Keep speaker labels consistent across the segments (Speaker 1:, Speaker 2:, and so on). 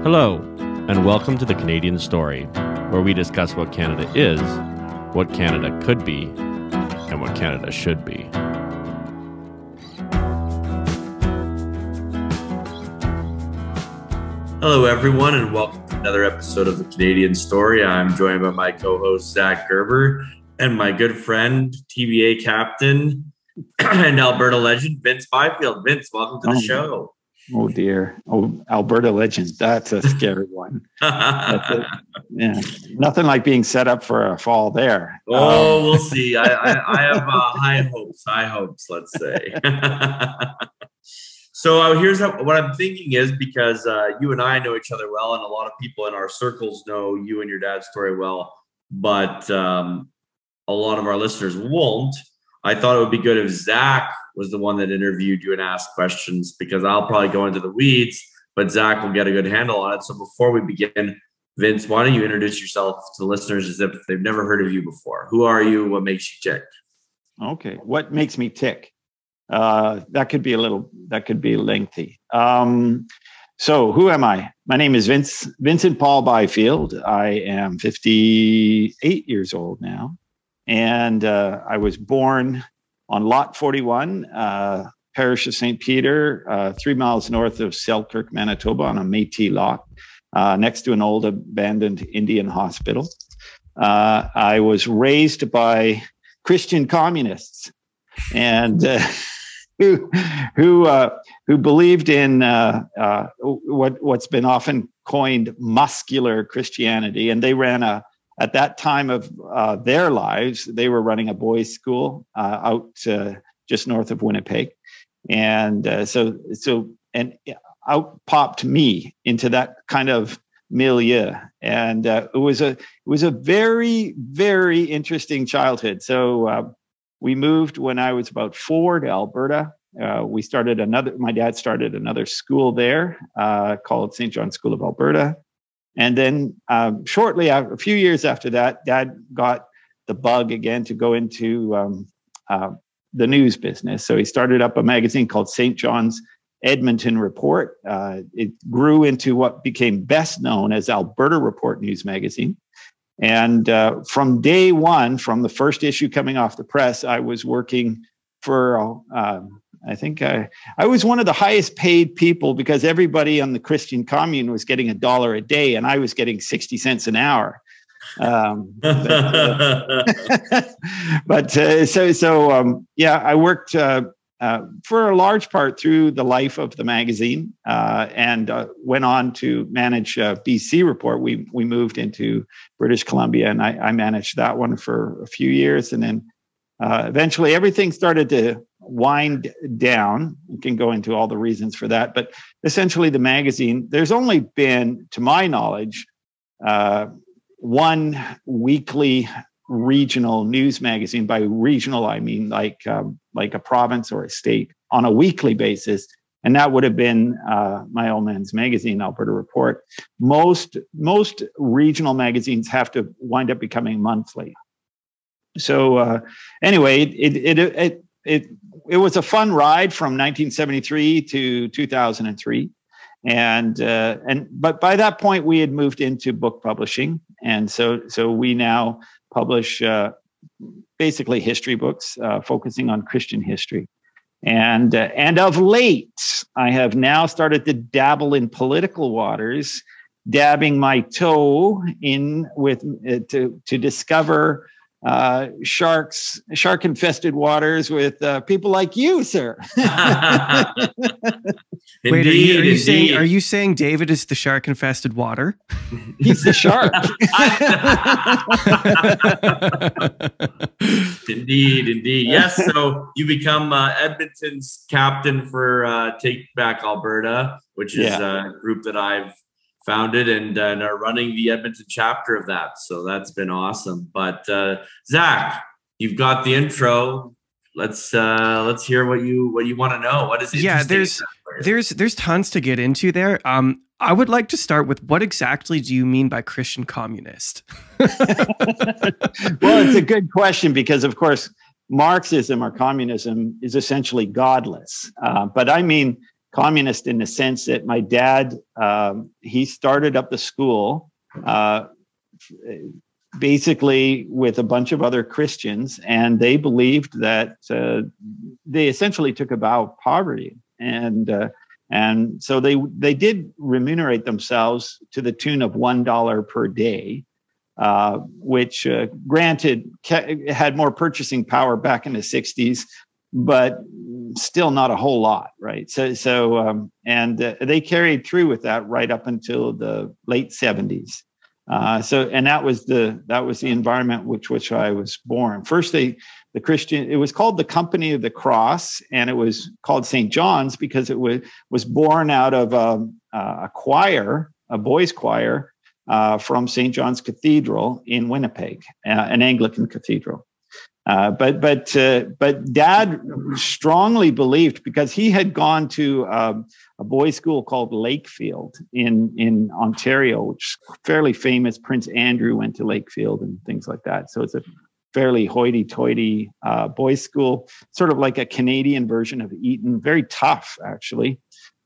Speaker 1: Hello, and welcome to the Canadian Story, where we discuss what Canada is, what Canada could be, and what Canada should be.
Speaker 2: Hello, everyone, and welcome to another episode of the Canadian Story. I'm joined by my co-host, Zach Gerber, and my good friend, TBA captain, and Alberta legend, Vince Byfield. Vince, welcome to the show.
Speaker 3: Oh dear. Oh, Alberta legend. That's a scary one. Yeah. Nothing like being set up for a fall there.
Speaker 2: We'll see. I have high hopes, let's say. So here's what I'm thinking is, because you and I know each other well, and a lot of people in our circles know you and your dad's story well, but a lot of our listeners won't. I thought it would be good if Zach was the one that interviewed you and asked questions, because I'll probably go into the weeds, but Zach will get a good handle on it. So before we begin, Vince, why don't you introduce yourself to the listeners as if they've never heard of you before? Who are you? What makes you tick? Okay.
Speaker 3: What makes me tick? That could be lengthy. So who am I? My name is Vincent Paul Byfield. I am 58 years old now. And I was born on Lot 41, parish of St. Peter, 3 miles north of Selkirk, Manitoba, on a Métis lot, next to an old abandoned Indian hospital. I was raised by Christian communists, and who believed in what's been often coined muscular Christianity, and they ran at that time of their lives, they were running a boys' school out just north of Winnipeg, and so out popped me into that kind of milieu, and it was a very, very interesting childhood. So we moved when I was about 4 to Alberta. My dad started another school there called St. John's School of Alberta. And then shortly after, a few years after that, Dad got the bug again to go into the news business. So he started up a magazine called St. John's Edmonton Report. It grew into what became best known as Alberta Report News Magazine. And from day one, from the first issue coming off the press, I was working for I think I was one of the highest paid people, because everybody on the Christian commune was getting $1 a day, and I was getting 60 cents an hour. I worked for a large part through the life of the magazine, and went on to manage BC Report. We moved into British Columbia, and I managed that one for a few years, and then eventually everything started to wind down. We can go into all the reasons for that, but essentially the magazine, there's only been, to my knowledge, one weekly regional news magazine. By regional, I mean like a province or a state on a weekly basis, and that would have been my old man's magazine, Alberta Report. Most regional magazines have to wind up becoming monthly. So anyway, it was a fun ride from 1973 to 2003, but by that point we had moved into book publishing, and so we now publish basically history books, focusing on Christian history, and of late I have now started to dabble in political waters, dabbing my toe in with to discover shark-infested waters with people like you, sir.
Speaker 4: Wait, are you saying David is the shark-infested water?
Speaker 3: He's the shark.
Speaker 2: Indeed. Yes. So you become Edmonton's captain for Take Back Alberta, which is a group that I've founded and are running the Edmonton chapter of that. So that's been awesome. But Zach, you've got the intro. Let's hear what you want to know. What is interesting?
Speaker 4: There's tons to get into there. I would like to start with, what exactly do you mean by Christian communist?
Speaker 3: Well, it's a good question, because of course Marxism or communism is essentially godless. But I mean communist in the sense that my dad, he started up the school basically with a bunch of other Christians, and they believed that they essentially took a vow of poverty, and so they did remunerate themselves to the tune of $1 per day, which granted had more purchasing power back in the 60s, but still not a whole lot, right? So they carried through with that right up until the late 70s. And that was the environment which I was born. First, it was called the Company of the Cross, and it was called St. John's because it was born out of a choir, a boys' choir, from St. John's Cathedral in Winnipeg, an Anglican cathedral. But Dad strongly believed, because he had gone to a boys' school called Lakefield in Ontario, which is fairly famous. Prince Andrew went to Lakefield and things like that. So it's a fairly hoity-toity boys' school, sort of like a Canadian version of Eton, very tough, actually.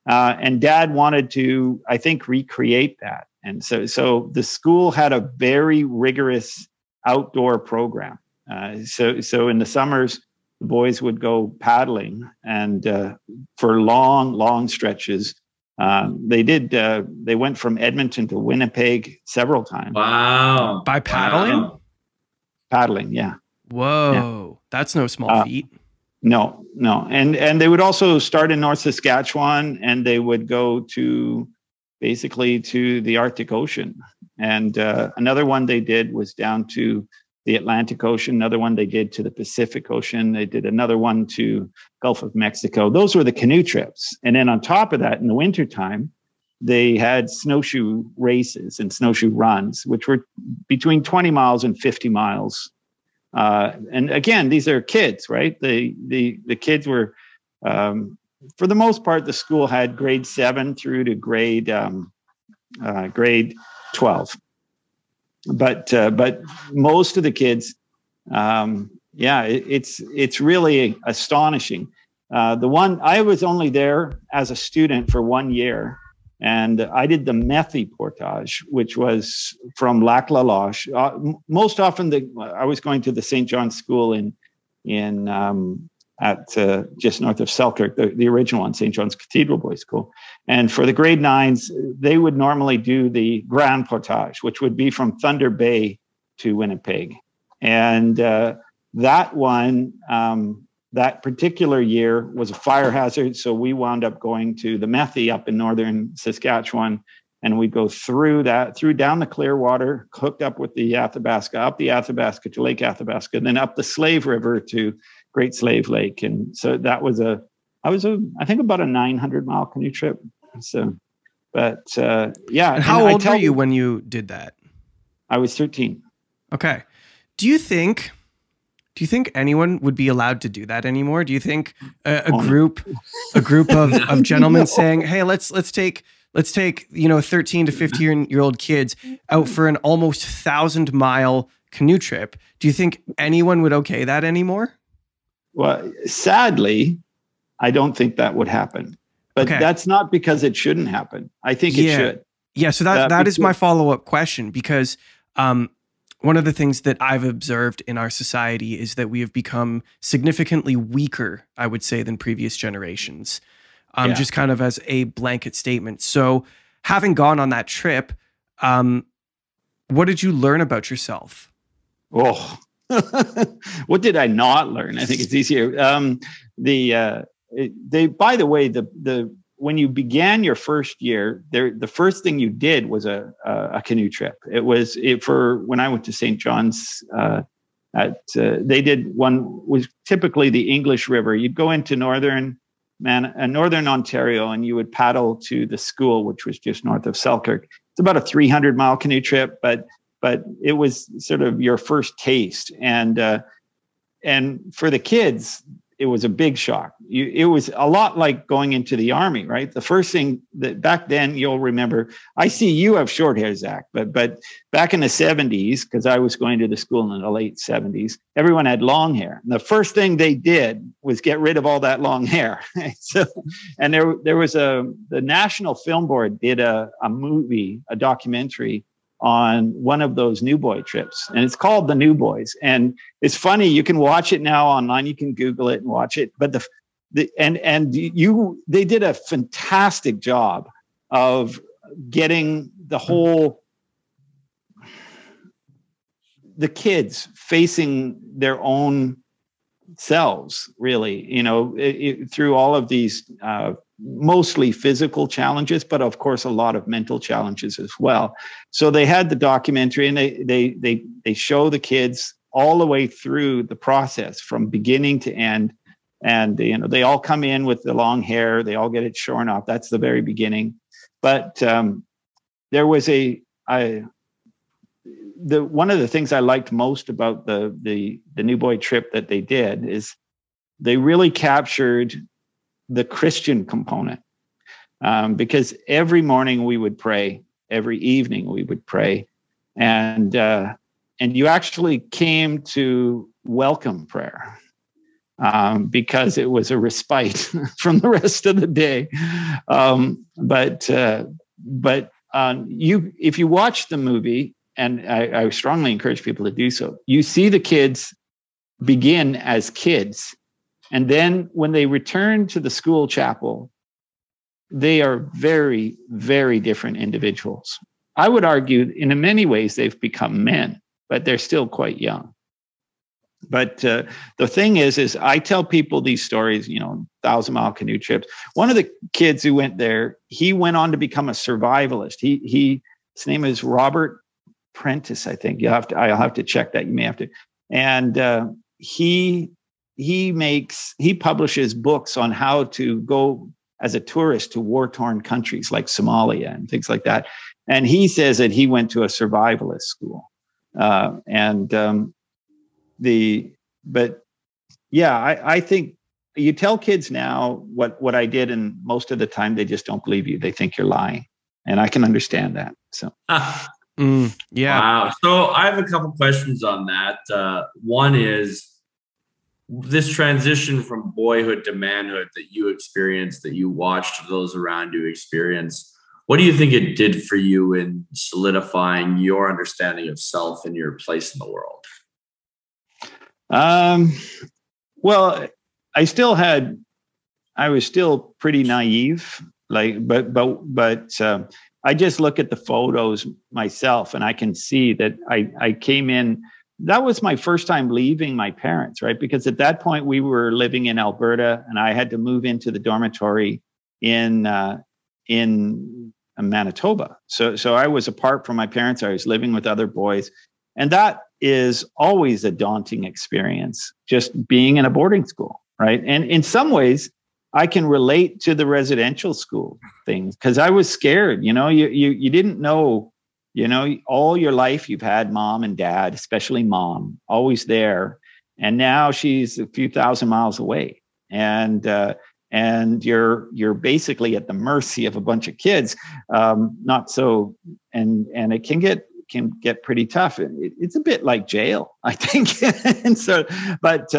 Speaker 3: And Dad wanted to, I think, recreate that. And so the school had a very rigorous outdoor program. So in the summers, the boys would go paddling, and for long stretches. They went from Edmonton to Winnipeg several times.
Speaker 2: Wow.
Speaker 4: By paddling?
Speaker 2: Wow.
Speaker 3: Paddling, yeah.
Speaker 4: Whoa, yeah. That's no small feat.
Speaker 3: No. And they would also start in North Saskatchewan, and they would go basically to the Arctic Ocean. And another one they did was down to the Atlantic Ocean. Another one they did to the Pacific Ocean. They did another one to Gulf of Mexico. Those were the canoe trips. And then on top of that, in the wintertime, they had snowshoe races and snowshoe runs, which were between 20 miles and 50 miles. And again, these are kids, right? The kids were, for the most part, the school had grade 7 through to grade 12. But most of the kids, it's really astonishing. The one, I was only there as a student for 1 year, and I did the Methy portage, which was from Lac La Loche. Most often, I was going to the St. John's School at just north of Selkirk, the original one, St. John's Cathedral Boys School. And for the grade 9s, they would normally do the Grand Portage, which would be from Thunder Bay to Winnipeg. And that one, that particular year was a fire hazard. So we wound up going to the Methy up in northern Saskatchewan, and we'd go through down the Clearwater, hooked up with the Athabasca, up the Athabasca to Lake Athabasca, and then up the Slave River to Great Slave Lake. And so that was I think about a 900-mile canoe trip. So, but yeah.
Speaker 4: And how old were you when you did that?
Speaker 3: I was 13.
Speaker 4: Okay. Do you think anyone would be allowed to do that anymore? Do you think a group of gentlemen saying, "Hey, let's take 13 to 15-year-old kids out for an almost 1,000-mile canoe trip"? Do you think anyone would okay that anymore?
Speaker 3: Well, sadly, I don't think that would happen. But that's not because it shouldn't happen. I think it should.
Speaker 4: Yeah, so that is my follow-up question, because one of the things that I've observed in our society is that we have become significantly weaker, I would say, than previous generations, just kind of as a blanket statement. So having gone on that trip, what did you learn about yourself?
Speaker 3: Oh, what did I not learn? I think it's easier. By the way, when you began your first year, the first thing you did was a canoe trip. It was for when I went to St. John's. They did one was typically the English River. You'd go into northern Ontario, and you would paddle to the school, which was just north of Selkirk. It's about a 300-mile canoe trip, but it was sort of your first taste. And for the kids, it was a big shock. It was a lot like going into the army, right? The first thing that back then, you'll remember, I see you have short hair, Zach, but back in the 70s, because I was going to the school in the late 70s, everyone had long hair. And the first thing they did was get rid of all that long hair. So, and there was the National Film Board did a movie, a documentary on one of those New Boy trips, and it's called The New Boys. And it's funny, you can watch it now online, you can Google it and watch it. But they did a fantastic job of getting the kids facing their own selves, really, through all of these mostly physical challenges, but of course a lot of mental challenges as well. So they had the documentary, and they show the kids all the way through the process from beginning to end. And they all come in with the long hair, they all get it shorn off. That's the very beginning. But there was one of the things I liked most about the New Boy trip that they did is they really captured the Christian component, because every morning we would pray, every evening we would pray, and you actually came to welcome prayer, because it was a respite from the rest of the day. If you watch the movie, and I strongly encourage people to do so, you see the kids begin as kids. And then when they return to the school chapel, they are very, very different individuals. I would argue in many ways they've become men, but they're still quite young. But the thing is I tell people these stories, 1,000-mile canoe trips. One of the kids who went there, he went on to become a survivalist. His name is Robert Prentice, I think. I'll have to check that. You may have to. And he publishes books on how to go as a tourist to war-torn countries like Somalia and things like that. And he says that he went to a survivalist school. I think you tell kids now what I did, and most of the time they just don't believe you. They think you're lying, and I can understand that. So.
Speaker 4: Yeah.
Speaker 2: Wow. So I have a couple questions on that. One is, this transition from boyhood to manhood that you experienced, that you watched those around you experience, what do you think it did for you in solidifying your understanding of self and your place in the world?
Speaker 3: Well, I was still pretty naive, but I just look at the photos myself, and I can see that I came in. That was my first time leaving my parents, right? Because at that point we were living in Alberta, and I had to move into the dormitory in Manitoba. So I was apart from my parents. I was living with other boys, and that is always a daunting experience, just being in a boarding school, right? And in some ways, I can relate to the residential school things, because I was scared. You didn't know. All your life you've had mom and dad, especially mom, always there. And now she's a few thousand miles away. And you're basically at the mercy of a bunch of kids. Not so, and it can get pretty tough. It's a bit like jail, I think. And so, but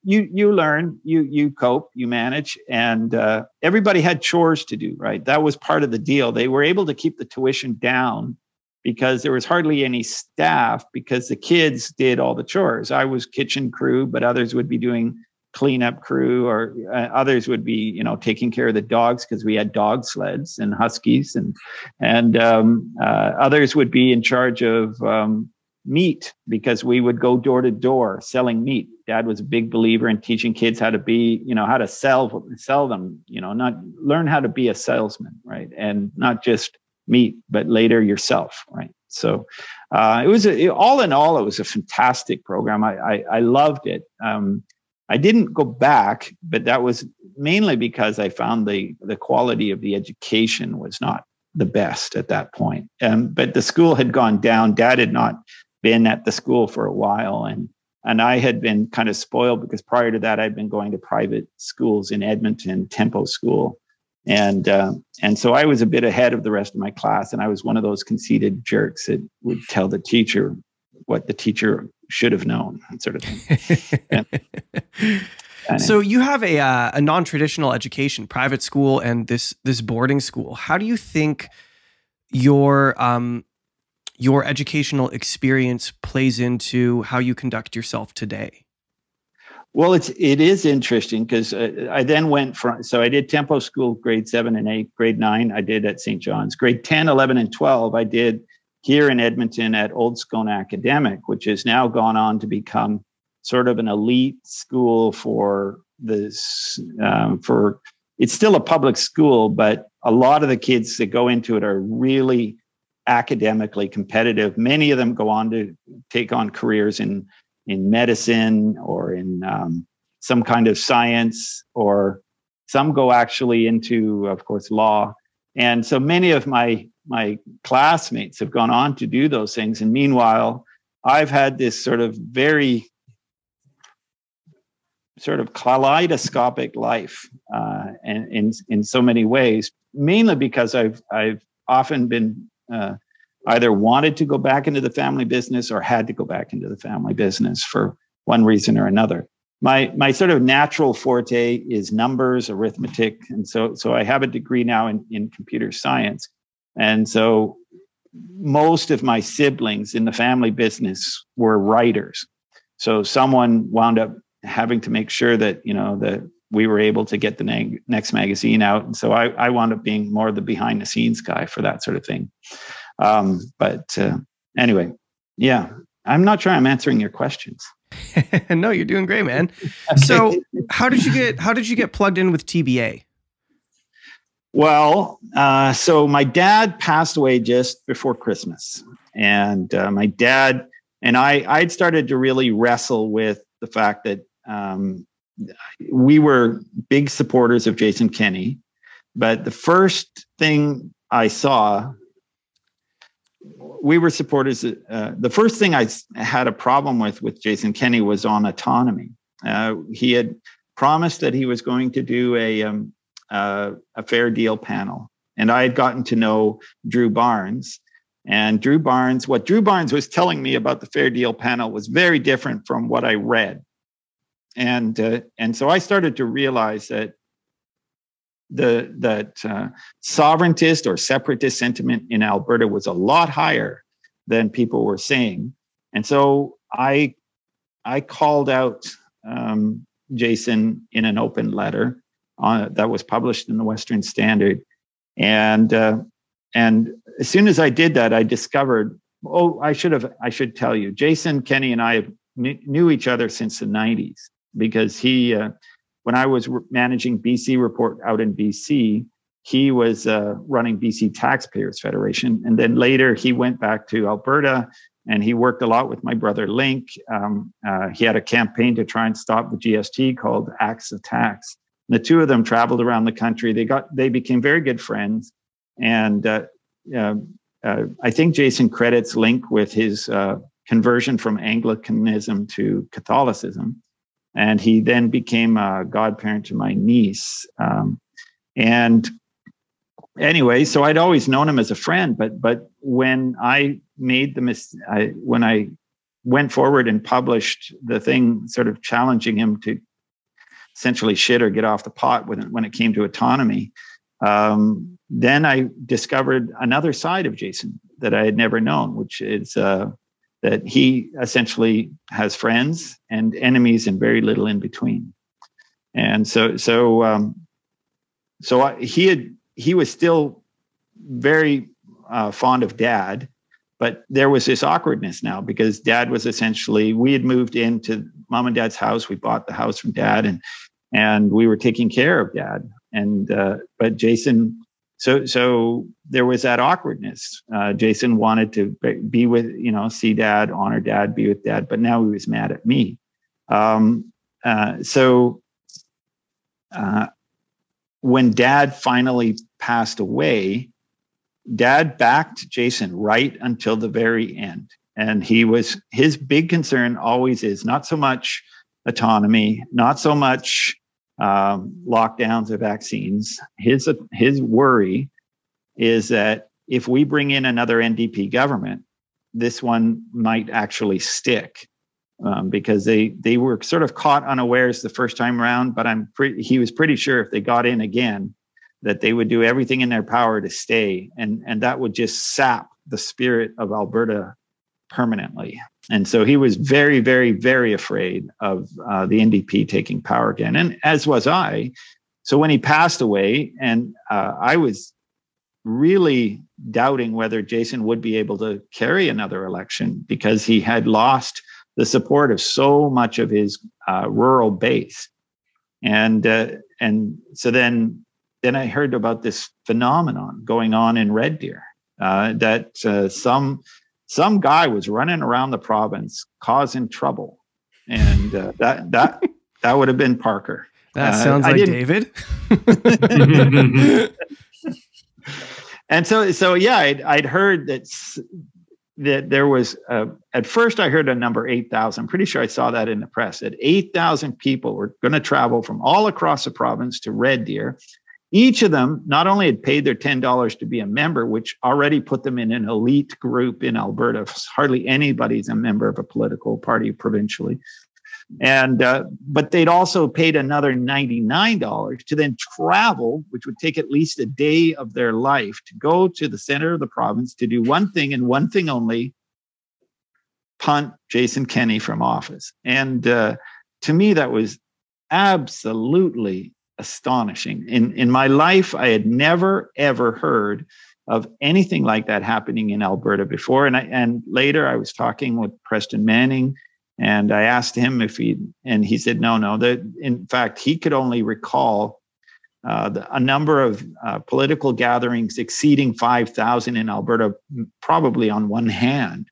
Speaker 3: you learn, you cope, you manage, and everybody had chores to do, right? That was part of the deal. They were able to keep the tuition down because there was hardly any staff, because the kids did all the chores. I was kitchen crew, but others would be doing cleanup crew, or others would be, taking care of the dogs, because we had dog sleds and huskies, and others would be in charge of meat, because we would go door to door selling meat. Dad was a big believer in teaching kids how to be, how to sell them, not learn how to be a salesman, right? And not just meat, but later yourself, right? So it was all in all, it was a fantastic program. I loved it. I didn't go back, but that was mainly because I found the quality of the education was not the best at that point. But the school had gone down. Dad had not been at the school for a while, and And I had been kind of spoiled because prior to that, I'd been going to private schools in Edmonton, Tempo School. And so I was a bit ahead of the rest of my class. And I was one of those conceited jerks that would tell the teacher what the teacher should have known, sort of thing.
Speaker 4: So you have a non-traditional education, private school, and this boarding school. How do you think your educational experience plays into how you conduct yourself today?
Speaker 3: Well, it is interesting because I then went so I did Tempo School grade 7 and 8, grade 9 I did at St. John's, grade 10, 11, and 12 I did here in Edmonton at Old Scone Academic, which has now gone on to become sort of an elite school for this. It's still a public school, but a lot of the kids that go into it are really academically competitive. Many of them go on to take on careers in medicine or in some kind of science, or some go actually into, of course, law. And so many of my classmates have gone on to do those things. And meanwhile, I've had this sort of very sort of kaleidoscopic life, and in so many ways, mainly because I've often been either wanted to go back into the family business or had to go back into the family business for one reason or another. My sort of natural forte is numbers, arithmetic. And so I have a degree now in computer science. And so most of my siblings in the family business were writers. So someone wound up having to make sure that, that we were able to get the next magazine out. And so I wound up being more the behind the scenes guy for that sort of thing. But anyway, yeah, I'm not sure I'm answering your questions.
Speaker 4: No, you're doing great, man. So how did you get plugged in with TBA?
Speaker 3: Well, so my dad passed away just before Christmas, and my dad and I'd started to really wrestle with the fact that we were big supporters of Jason Kenney, but the first thing I saw, we were supporters. The first thing I had a problem with Jason Kenney was on autonomy. He had promised that he was going to do a fair deal panel, and I had gotten to know Drew Barnes. And what Drew Barnes was telling me about the fair deal panel was very different from what I read. And so I started to realize that sovereigntist or separatist sentiment in Alberta was a lot higher than people were saying. And so I called out Jason in an open letter that was published in the Western Standard. And as soon as I did that, I discovered, I should tell you, Jason Kenney and I knew each other since the 90s, because when I was managing BC Report out in BC, he was running BC Taxpayers Federation. And then later he went back to Alberta, and he worked a lot with my brother Link. He had a campaign to try and stop the GST called Acts of Tax. And the two of them traveled around the country. They became very good friends. And I think Jason credits Link with his conversion from Anglicanism to Catholicism. And he then became a godparent to my niece. And anyway, so I'd always known him as a friend, but when I made when I went forward and published the thing sort of challenging him to essentially shit or get off the pot when it came to autonomy, then I discovered another side of Jason that I had never known, which is that he essentially has friends and enemies and very little in between. And he was still very fond of Dad, but there was this awkwardness now, because Dad was essentially, we had moved into Mom and Dad's house. We bought the house from Dad, and we were taking care of Dad. And but Jason, so there was that awkwardness. Jason wanted to be with, see Dad, honor Dad, be with Dad, but now he was mad at me. When Dad finally passed away, Dad backed Jason right until the very end. And his big concern always is not so much autonomy, not so much lockdowns or vaccines. His worry is that if we bring in another NDP government, this one might actually stick, because they were sort of caught unawares the first time around. But he was pretty sure if they got in again, that they would do everything in their power to stay, and that would just sap the spirit of Alberta permanently. And so he was very, very, very afraid of the NDP taking power again, and as was I. So when he passed away, and I was really doubting whether Jason would be able to carry another election, because he had lost the support of so much of his rural base. And so then I heard about this phenomenon going on in Red Deer, that some guy was running around the province causing trouble, and that would have been Parker.
Speaker 4: That sounds like David.
Speaker 3: And so yeah, I'd heard that there was at first I heard a number 8,000. I'm pretty sure I saw that in the press, that 8,000 people were going to travel from all across the province to Red Deer. Each of them not only had paid their $10 to be a member, which already put them in an elite group in Alberta. Hardly anybody's a member of a political party provincially. And but they'd also paid another $99 to then travel, which would take at least a day of their life, to go to the center of the province to do one thing and one thing only: punt Jason Kenney from office. And to me, that was absolutely astonishing. In my life, I had never, ever heard of anything like that happening in Alberta before. And later I was talking with Preston Manning, and I asked him and he said, no, that in fact, he could only recall a number of political gatherings exceeding 5,000 in Alberta, probably on one hand,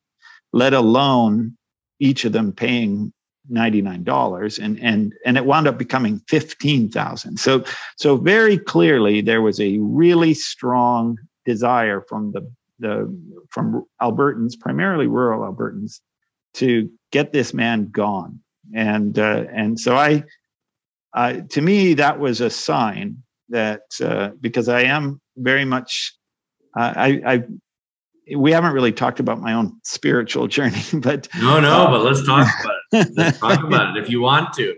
Speaker 3: let alone each of them paying $99, and it wound up becoming 15,000. So very clearly there was a really strong desire from from Albertans, primarily rural Albertans, to get this man gone. And so to me, that was a sign that because I am very much we haven't really talked about my own spiritual journey, but
Speaker 2: but let's talk about it. Let's talk about it if you want to.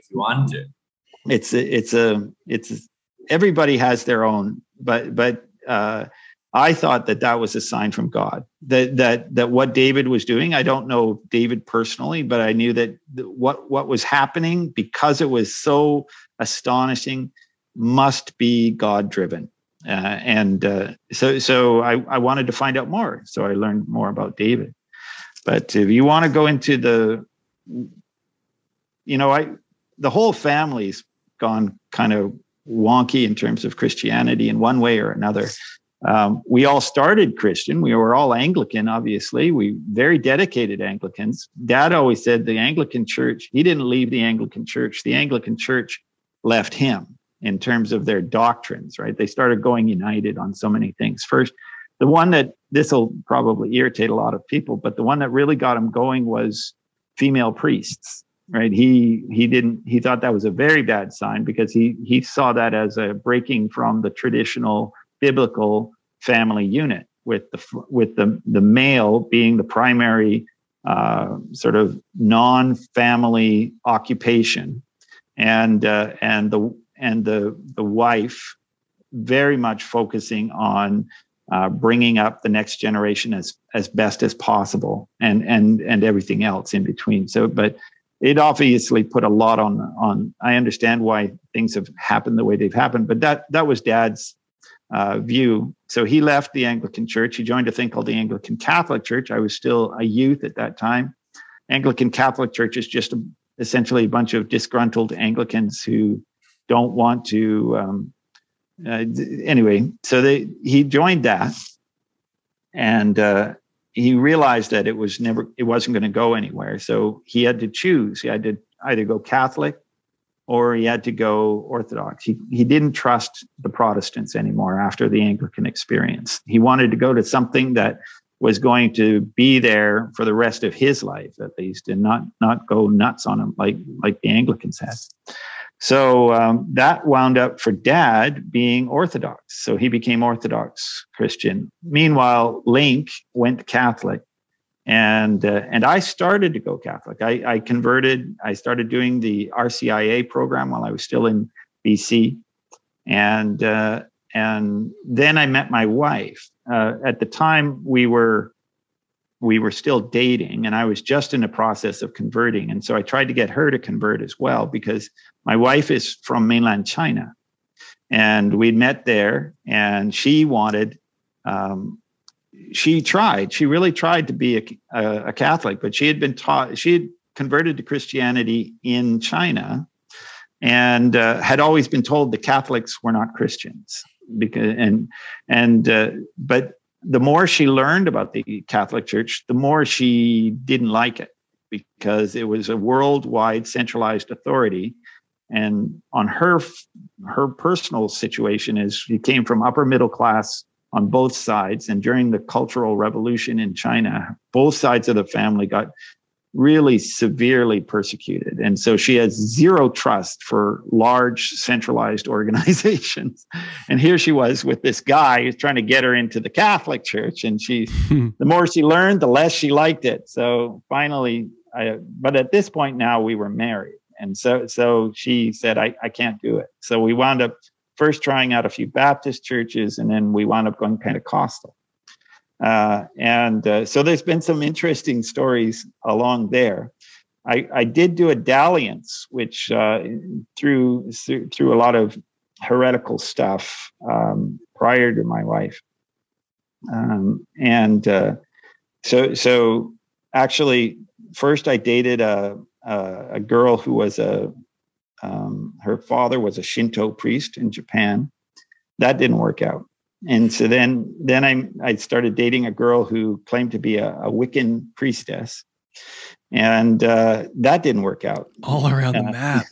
Speaker 3: It's everybody has their own, but I thought that was a sign from God that what David was doing. I don't know David personally, but I knew that what was happening, because it was so astonishing, must be God driven. So I wanted to find out more. So I learned more about David. But if you want to go into the whole family's gone kind of wonky in terms of Christianity in one way or another. We all started Christian. We were all Anglican, obviously. We very dedicated Anglicans. Dad always said the Anglican Church, he didn't leave the Anglican Church. The Anglican Church left him in terms of their doctrines, right? They started going united on so many things. First, the one that, this will probably irritate a lot of people, but the one that really got him going was female priests, right? He thought that was a very bad sign, because he saw that as a breaking from the traditional biblical family unit, with the male being the primary sort of non-family occupation, and the wife very much focusing on bringing up the next generation as best as possible, and everything else in between. So, but it obviously put a lot on. I understand why things have happened the way they've happened, but that was Dad's view. So he left the Anglican Church. He joined a thing called the Anglican Catholic Church. I was still a youth at that time. Anglican Catholic Church is just essentially a bunch of disgruntled Anglicans who don't want to. Anyway, so he joined that, and he realized that it wasn't going to go anywhere. So he had to choose. He had to either go Catholic or he had to go Orthodox. He didn't trust the Protestants anymore after the Anglican experience. He wanted to go to something that was going to be there for the rest of his life, at least, and not go nuts on him like the Anglicans had. So that wound up for Dad being Orthodox. So he became Orthodox Christian. Meanwhile, Link went Catholic, and I started to go Catholic. I converted. I started doing the RCIA program while I was still in BC, and then I met my wife. At the time, we were still dating, and I was just in the process of converting. And so I tried to get her to convert as well, because my wife is from mainland China, and we'd met there, and she wanted, she really tried to be a Catholic, but she had converted to Christianity in China, and had always been told the Catholics were not Christians. But the more she learned about the Catholic Church, the more she didn't like it, because it was a worldwide centralized authority. And on her personal situation is she came from upper middle class on both sides. And during the Cultural Revolution in China, both sides of the family got really severely persecuted. And so she has zero trust for large centralized organizations. And here she was with this guy who's trying to get her into the Catholic Church. And the more she learned, the less she liked it. So finally, but at this point now we were married. And so she said, I can't do it. So we wound up first trying out a few Baptist churches, and then we wound up going Pentecostal. So there's been some interesting stories along there. I did do a dalliance, which through a lot of heretical stuff prior to my wife. So actually, first I dated a girl who was her father was a Shinto priest in Japan. That didn't work out. And so then I started dating a girl who claimed to be a Wiccan priestess, and that didn't work out.
Speaker 4: All around the map.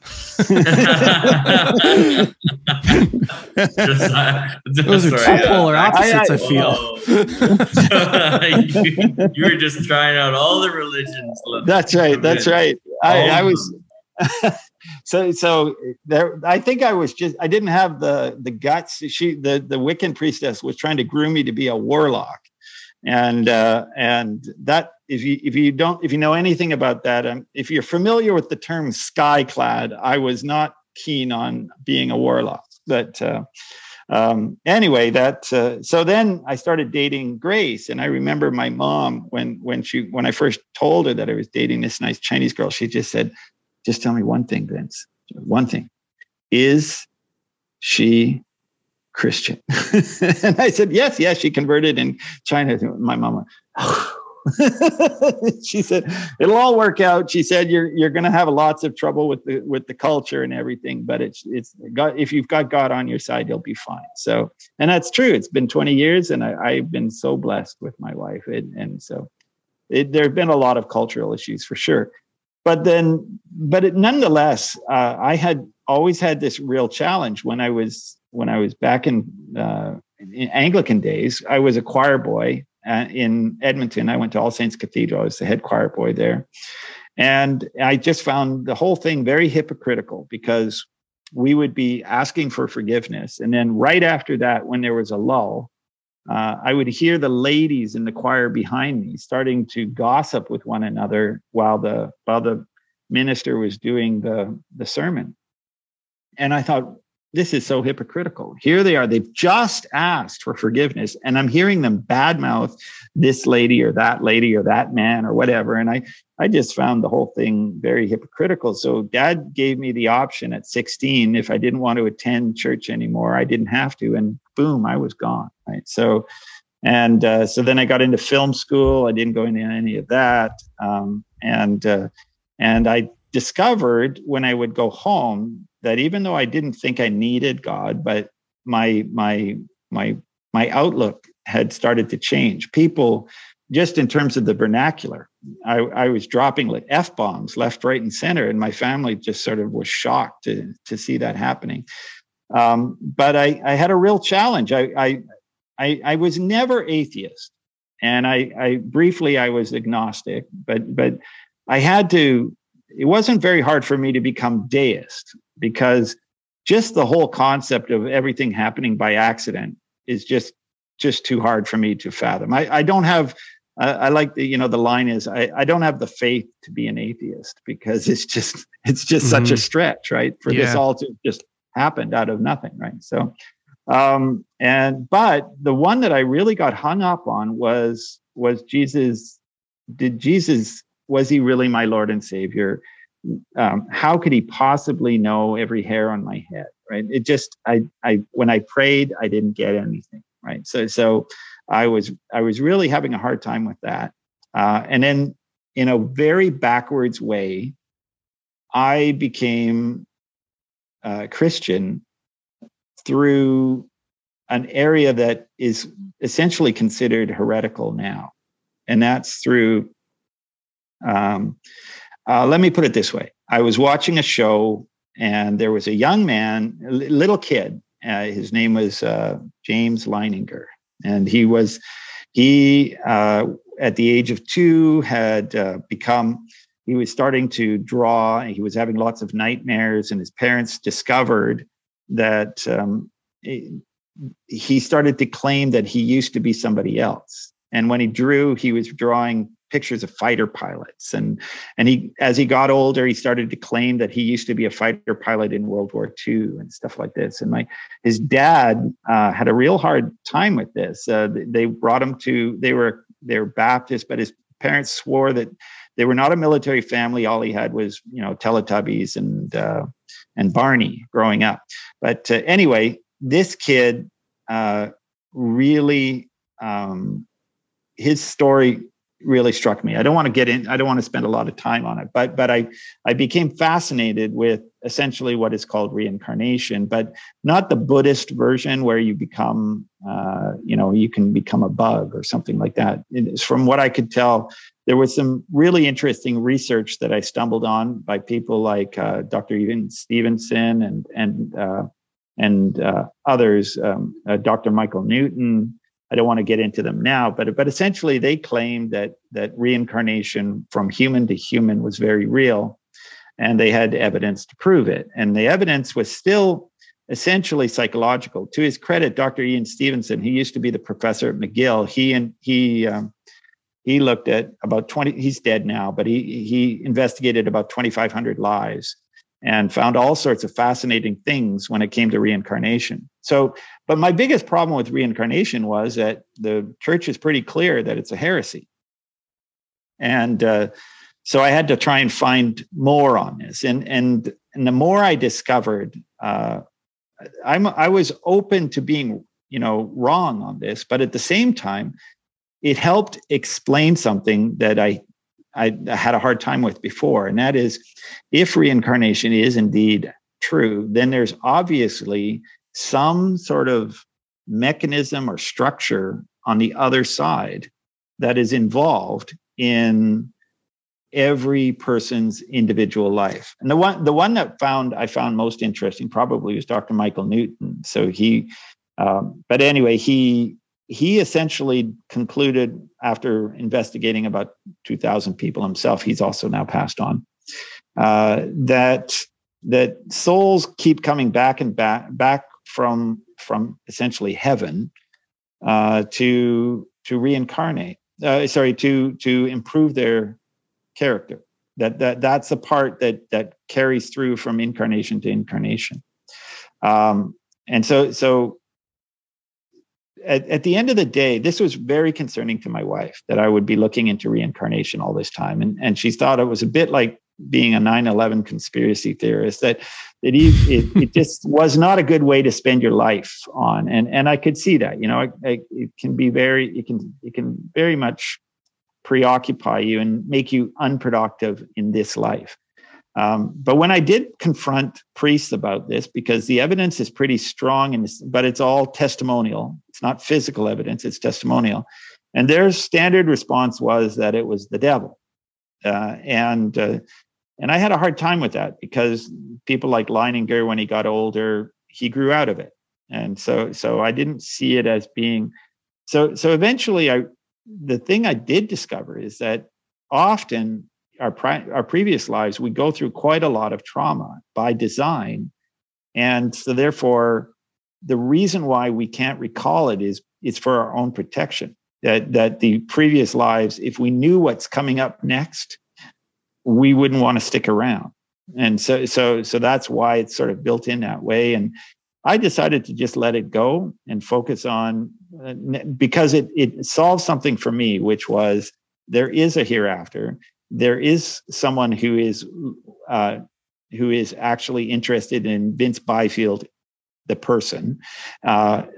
Speaker 4: Those are two polar opposites. I feel.
Speaker 2: You were just trying out all the religions.
Speaker 3: That's right. That's right. I was. So there, I think I didn't have the guts. The Wiccan priestess was trying to groom me to be a warlock, and that if you know anything about that, if you're familiar with the term skyclad, I was not keen on being a warlock. But anyway, so then I started dating Grace, and I remember my mom when I first told her that I was dating this nice Chinese girl, she just said, "Just tell me one thing, Vince. One thing. Is she Christian?" And I said, yes, she converted in China. My mama, she said, "It'll all work out." She said, "You're going to have lots of trouble with the culture and everything, but it's God, if you've got God on your side, you'll be fine." So, and that's true. It's been 20 years, and I've been so blessed with my wife, there have been a lot of cultural issues for sure. But nonetheless, I had always had this real challenge when I was back in Anglican days. I was a choir boy in Edmonton. I went to All Saints Cathedral. I was the head choir boy there, and I just found the whole thing very hypocritical, because we would be asking for forgiveness, and then right after that, when there was a lull, I would hear the ladies in the choir behind me starting to gossip with one another while the minister was doing the sermon. And I thought, this is so hypocritical. Here they are. They've just asked for forgiveness, and I'm hearing them badmouth this lady or that man or whatever. And I just found the whole thing very hypocritical. So Dad gave me the option at 16. If I didn't want to attend church anymore, I didn't have to. And boom, I was gone. Right. So then I got into film school. I didn't go into any of that. And I discovered when I would go home that even though I didn't think I needed God, but my outlook had started to change. People, just in terms of the vernacular, I was dropping like F-bombs left, right, and center, and my family just sort of was shocked to see that happening. But I had a real challenge. I was never atheist, And I briefly, I was agnostic, but I had to, it wasn't very hard for me to become deist, because just the whole concept of everything happening by accident is just too hard for me to fathom. I don't have, I like the, the line is, I don't have the faith to be an atheist, because it's just such a stretch, right? For this all to just happened out of nothing, right? So, but the one that I really got hung up on was Jesus. Was he really my Lord and Savior? How could he possibly know every hair on my head, right? It just, when I prayed, I didn't get anything, right? So I was really having a hard time with that. And then in a very backwards way, I became a Christian through an area that is essentially considered heretical now. And that's through, let me put it this way. I was watching a show, and there was a young man, a little kid. His name was James Leininger. And he at the age of 2 had he was starting to draw. He was having lots of nightmares, and his parents discovered that he started to claim that he used to be somebody else. And when he drew, he was drawing pictures of fighter pilots. And he, as he got older, he started to claim that he used to be a fighter pilot in World War II and stuff like this. And his dad had a real hard time with this. They brought him to, they were Baptist, but his parents swore that they were not a military family. All he had was, Teletubbies and Barney growing up. But anyway, this kid really, his story really struck me. I don't want to spend a lot of time on it, but I became fascinated with essentially what is called reincarnation, but not the Buddhist version where you become, you can become a bug or something like that. From what I could tell, there was some really interesting research that I stumbled on by people like Dr. Ian Stevenson and others, Dr. Michael Newton. I don't want to get into them now, but essentially they claimed that reincarnation from human to human was very real, and they had evidence to prove it. And the evidence was still essentially psychological. To his credit, Dr. Ian Stevenson, he used to be the professor at McGill. He looked at about 20. He's dead now, but he investigated about 2,500 lives and found all sorts of fascinating things when it came to reincarnation. But my biggest problem with reincarnation was that the church is pretty clear that it's a heresy. And so I had to try and find more on this. And the more I discovered, I was open to being, wrong on this, but at the same time, it helped explain something that I had a hard time with before. And that is, if reincarnation is indeed true, then there's obviously some sort of mechanism or structure on the other side that is involved in every person's individual life. And the one that I found most interesting probably was Dr. Michael Newton. So but anyway, he essentially concluded, after investigating about 2,000 people himself, he's also now passed on, that souls keep coming back and back from essentially heaven to reincarnate. To improve their character. That's the part that carries through from incarnation to incarnation. And so at the end of the day, this was very concerning to my wife, that I would be looking into reincarnation all this time. And she thought it was a bit like being a 9/11 conspiracy theorist, that it just was not a good way to spend your life on. And I could see that, it can very much preoccupy you and make you unproductive in this life. But when I did confront priests about this, because the evidence is pretty strong, but it's all testimonial. It's not physical evidence, it's testimonial. And their standard response was that it was the devil. And I had a hard time with that, because people like Leininger, when he got older, he grew out of it. And so I didn't see it as being, so eventually the thing I did discover is that often our previous lives, we go through quite a lot of trauma by design. And so therefore, the reason why we can't recall it is it's for our own protection. That the previous lives, if we knew what's coming up next, we wouldn't want to stick around. And so that's why it's sort of built in that way. And I decided to just let it go and focus on, because it solved something for me, which was there is a hereafter. There is someone who is actually interested in Vince Byfield, the person,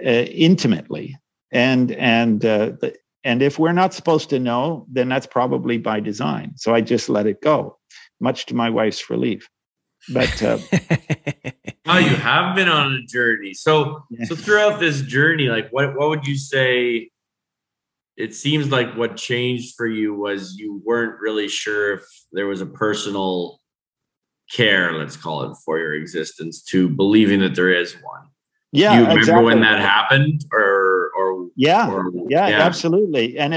Speaker 3: intimately. And if we're not supposed to know, then that's probably by design. So I just let it go, much to my wife's relief. But
Speaker 2: oh, you have been on a journey. So throughout this journey, like what would you say? It seems like what changed for you was you weren't really sure if there was a personal care, let's call it, for your existence, to believing that there is one.
Speaker 3: Yeah,
Speaker 2: do you remember
Speaker 3: exactly.
Speaker 2: when that happened,
Speaker 3: yeah, absolutely. And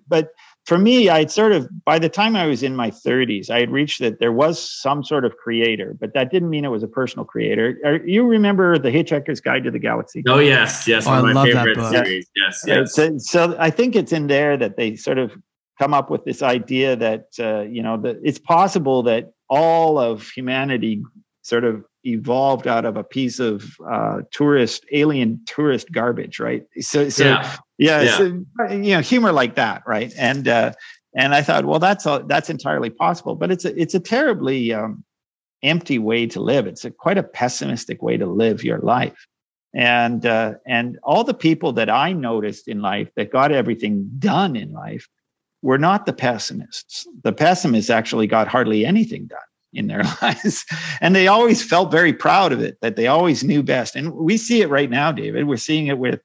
Speaker 3: but for me, I'd sort of, by the time I was in my 30s, I had reached that there was some sort of creator, but that didn't mean it was a personal creator. You remember The Hitchhiker's Guide to the Galaxy?
Speaker 2: Oh, yes.
Speaker 4: One of my favorite
Speaker 2: series. Yes.
Speaker 3: So I think it's in there that they sort of come up with this idea that, that it's possible that all of humanity sort of evolved out of a piece of alien tourist garbage, right? So humor like that, right? And I thought, well, that's entirely possible, but it's a terribly empty way to live. It's quite a pessimistic way to live your life. And all the people that I noticed in life that got everything done in life were not the pessimists. The pessimists actually got hardly anything done in their lives. And they always felt very proud of it, that they always knew best. And we see it right now, David. We're seeing it with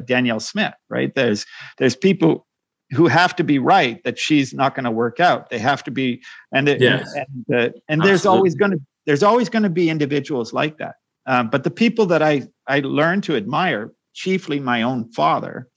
Speaker 3: Danielle Smith, right? There's people who have to be right that she's not going to work out. They have to be, and there's always going to be individuals like that. But the people that I learned to admire, chiefly my own father,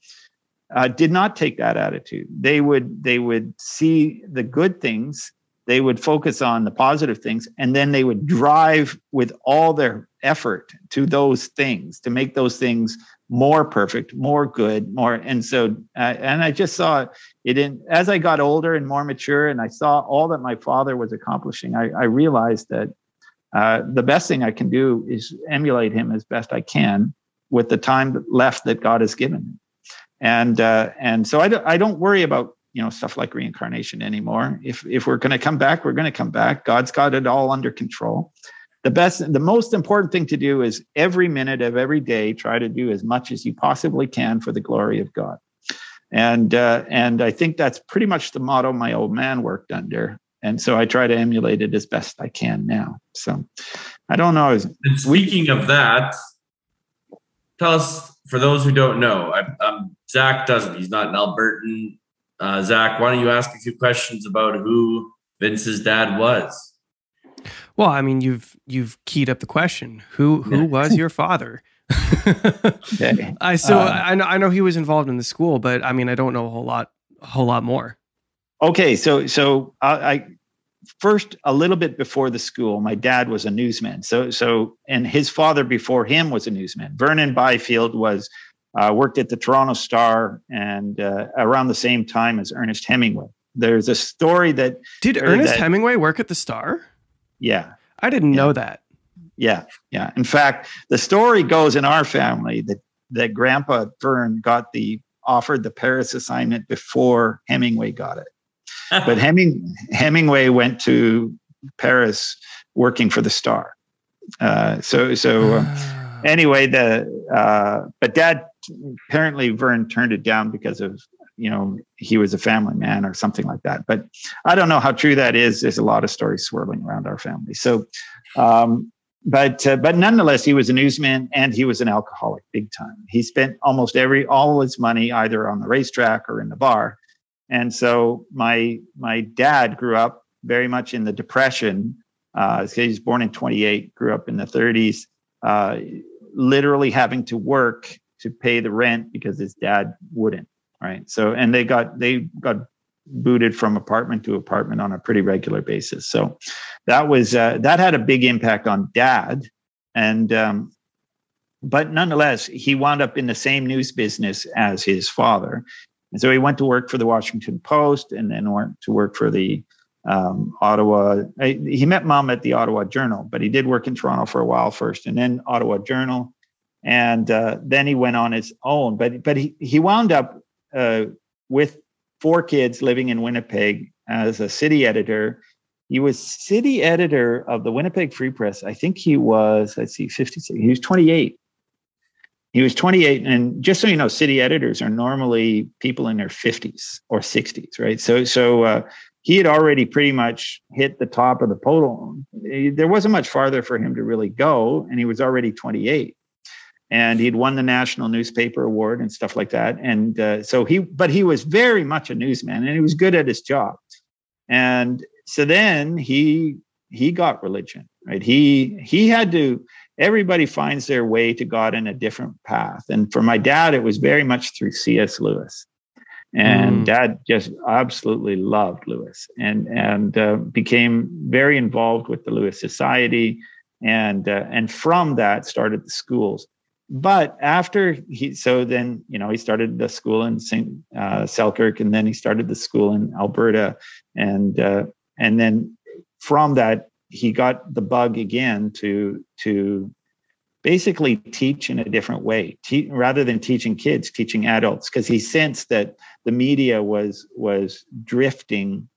Speaker 3: did not take that attitude. They would see the good things. They would focus on the positive things, and then they would drive with all their effort to those things, to make those things more perfect, more good, more. And so, and I just saw it as I got older and more mature, and I saw all that my father was accomplishing. I realized that the best thing I can do is emulate him as best I can with the time left that God has given me. And so I don't worry about stuff like reincarnation anymore. If we're going to come back, we're going to come back. God's got it all under control. The most important thing to do is every minute of every day, try to do as much as you possibly can for the glory of God. And I think that's pretty much the motto my old man worked under. And so I try to emulate it as best I can now. So I don't know.
Speaker 2: And speaking of that, tell us, for those who don't know, Zach doesn't. He's not an Albertan. Zach, why don't you ask a few questions about who Vince's dad was?
Speaker 4: Well, I mean, you've keyed up the question. Who was your father?
Speaker 3: Okay.
Speaker 4: I know he was involved in the school, but I mean, I don't know a whole lot more.
Speaker 3: Okay, so I first, a little bit before the school, my dad was a newsman. So and his father before him was a newsman. Vernon Byfield worked at the Toronto Star, and around the same time as Ernest Hemingway. There's a story that
Speaker 4: did Ernest Hemingway work at the Star?
Speaker 3: Yeah,
Speaker 4: I didn't know that.
Speaker 3: Yeah. In fact, the story goes in our family that Grandpa Vern got offered the Paris assignment before Hemingway got it. But Hemingway went to Paris working for the Star. Anyway, but Dad, apparently Vern turned it down because of, he was a family man or something like that. But I don't know how true that is. There's a lot of stories swirling around our family. So, but nonetheless, he was a newsman and he was an alcoholic big time. He spent almost all his money either on the racetrack or in the bar. And so my dad grew up very much in the Depression. He was born in 1928, grew up in the 1930s. Literally having to work to pay the rent because his dad wouldn't. right? So, and they got booted from apartment to apartment on a pretty regular basis. So that was that had a big impact on Dad, and but nonetheless, he wound up in the same news business as his father, and so he went to work for the Washington Post, and then went to work for the Ottawa. He met Mom at the Ottawa Journal, but he did work in Toronto for a while first, and then Ottawa Journal, and then he went on his own. But he wound up with 4 kids living in Winnipeg as a city editor. He was city editor of the Winnipeg Free Press. I think he was, 56. He was 28. He was 28. And just so you know, city editors are normally people in their 50s or 60s, right? So he had already pretty much hit the top of the podium. There wasn't much farther for him to really go, and he was already 28. And he'd won the National Newspaper Award and stuff like that. And but he was very much a newsman, and he was good at his job. And so then he got religion, right? He had to. Everybody finds their way to God in a different path. And for my dad, it was very much through C.S. Lewis. And Dad just absolutely loved Lewis, and became very involved with the Lewis Society, and from that started the schools. But after he started the school in St. Selkirk, and then he started the school in Alberta, and then from that he got the bug again to basically teach in a different way, rather than teaching kids, teaching adults, because he sensed that the media was drifting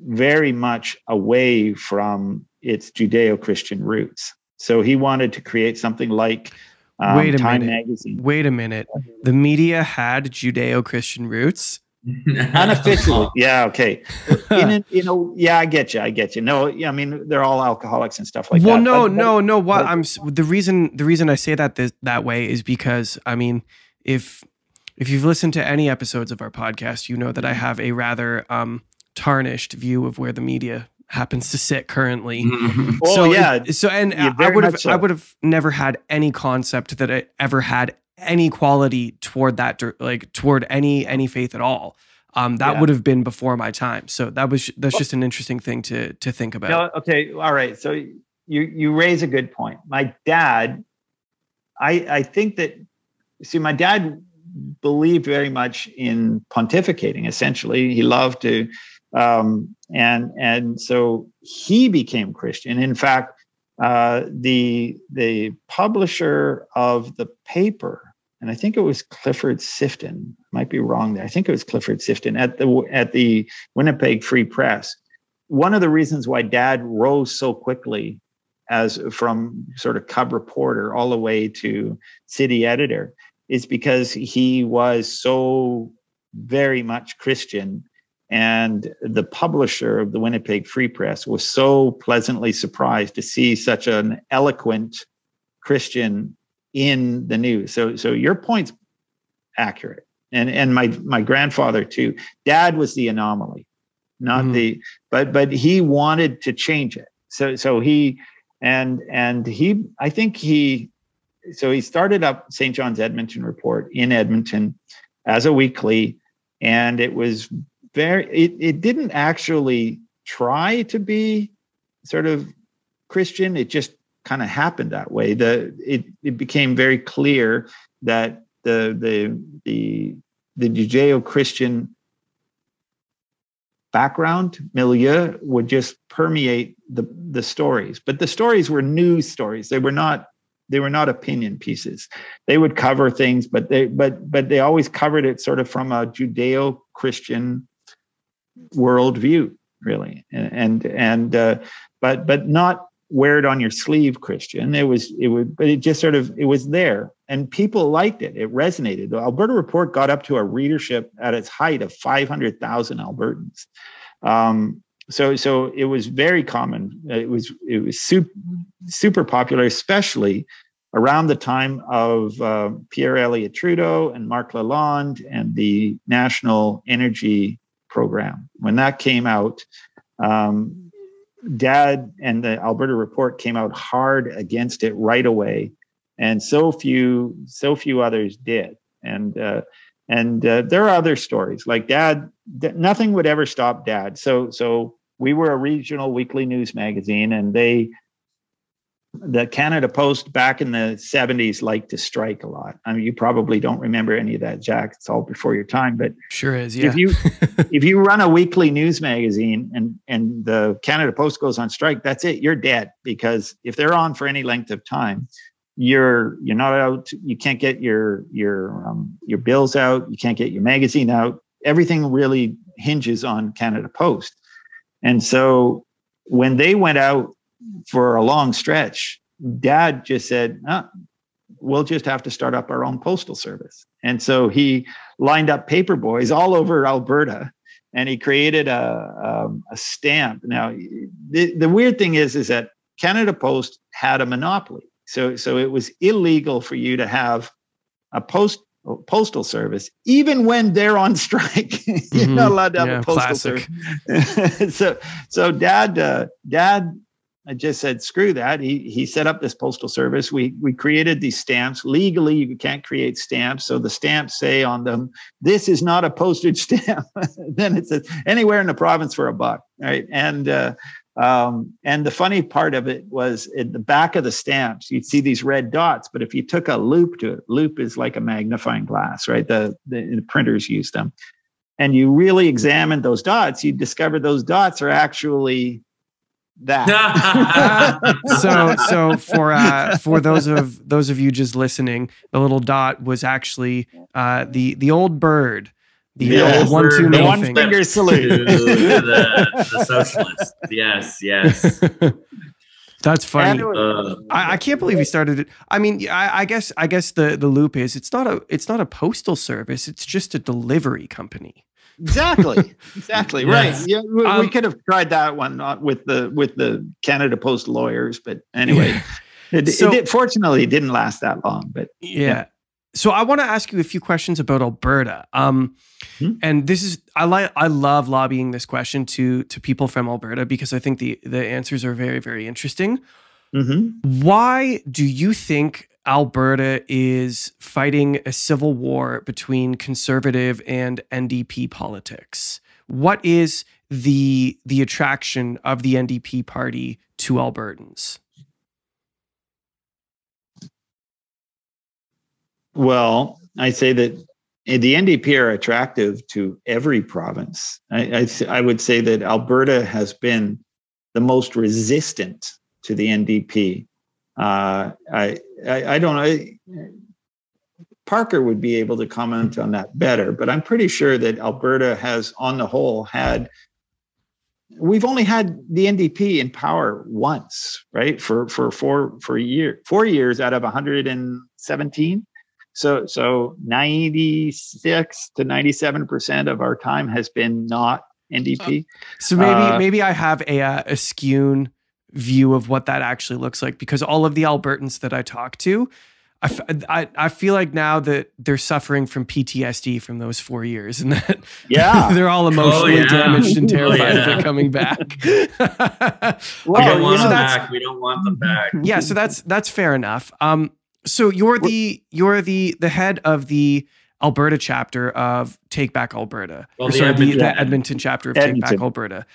Speaker 3: very much away from its Judeo-Christian roots. So he wanted to create something like Time Magazine.
Speaker 4: Wait a minute. The media had Judeo-Christian roots?
Speaker 3: Unofficially. Yeah. Okay. Yeah, I get you. No, I mean, they're all alcoholics and stuff like that.
Speaker 4: Well, no. The reason I say that way is because, I mean, if you've listened to any episodes of our podcast, you know that I have a rather tarnished view of where the media happens to sit currently. I would have never had any concept that I ever had any quality toward that, like toward any faith at all. That would have been before my time. So that's just an interesting thing to think about.
Speaker 3: No, okay. All right. So you raise a good point. My dad, I think that, my dad believed very much in pontificating. Essentially, he loved to, and so he became Christian. In fact, the publisher of the paper, and I think it was Clifford Sifton, might be wrong there. I think it was Clifford Sifton at the Winnipeg Free Press. One of the reasons why Dad rose so quickly as from sort of cub reporter all the way to city editor is because he was so very much Christian. And the publisher of the Winnipeg Free Press was so pleasantly surprised to see such an eloquent Christian in the news. So your point's accurate. And my grandfather too. Dad was the anomaly, not but he wanted to change it. So he started up St. John's Edmonton Report in Edmonton as a weekly, and it was it didn't actually try to be sort of Christian. It just kind of happened that way. It became very clear that the Judeo-Christian background milieu would just permeate the stories. But the stories were news stories. They were not opinion pieces. They would cover things, but they always covered it sort of from a Judeo-Christian worldview, really, but not wear it on your sleeve Christian. It was there, and people liked it. It resonated. The Alberta Report got up to a readership at its height of 500,000 Albertans. So it was very common. It was super popular, especially around the time of Pierre Elliott Trudeau and Marc Lalonde and the National Energy Program. When that came out, Dad and the Alberta Report came out hard against it right away, and so few others did. And there are other stories like Dad. Nothing would ever stop Dad. So we were a regional weekly news magazine, and the Canada Post back in the 70s liked to strike a lot. I mean, you probably don't remember any of that, Jack. It's all before your time, but
Speaker 4: sure is. Yeah.
Speaker 3: If you run a weekly news magazine and the Canada Post goes on strike, that's it. You're dead, because if they're on for any length of time, you're not out. You can't get your bills out. You can't get your magazine out. Everything really hinges on Canada Post. And so when they went out for a long stretch, Dad just said, we'll just have to start up our own postal service. And so he lined up paper boys all over Alberta, and he created a stamp. Now, the weird thing is that Canada Post had a monopoly. So it was illegal for you to have a postal service, even when they're on strike. You're not allowed to have a postal service. So Dad I just said, screw that. He set up this postal service. We created these stamps. Legally, you can't create stamps. So the stamps say on them, this is not a postage stamp. Then it says anywhere in the province for $1, right? And the funny part of it was in the back of the stamps, you'd see these red dots. But if you took a loop to it, loop is like a magnifying glass, right? The printers use them. And you really examined those dots, you'd discover those dots are actually that.
Speaker 4: So for those of you just listening, the little dot was actually the old bird, the old 1-2
Speaker 3: the one finger salute,
Speaker 2: the socialist. Yes.
Speaker 4: That's funny. I can't believe he started it. I mean, I guess the loop is it's not a postal service. It's just a delivery company.
Speaker 3: Exactly.
Speaker 2: Yes.
Speaker 3: Right. Yeah, we could have tried that one with the Canada Post lawyers, but anyway, fortunately it didn't last that long. But
Speaker 4: yeah. So I want to ask you a few questions about Alberta. And this is I love lobbying this question to people from Alberta, because I think the answers are very, very interesting. Mm-hmm. Why do you think Alberta is fighting a civil war between Conservative and NDP politics? What is the attraction of the NDP party to Albertans?
Speaker 3: Well, I say that the NDP are attractive to every province. I would say that Alberta has been the most resistant to the NDP. I don't know. Parker would be able to comment on that better, but I'm pretty sure that Alberta has, on the whole, we've only had the NDP in power once, right? For 4 years out of 117. So 96 to 97% of our time has been not NDP.
Speaker 4: So maybe I have a skewn view of what that actually looks like, because all of the Albertans that I talk to, I feel like now that they're suffering from PTSD from those 4 years, and that they're all emotionally damaged and terrified of it coming back.
Speaker 2: We don't want them back. We don't want them back.
Speaker 4: Yeah, so that's fair enough. So you're the head of the Alberta chapter of Take Back Alberta.
Speaker 2: Well, the
Speaker 4: Edmonton chapter of Take Back Alberta.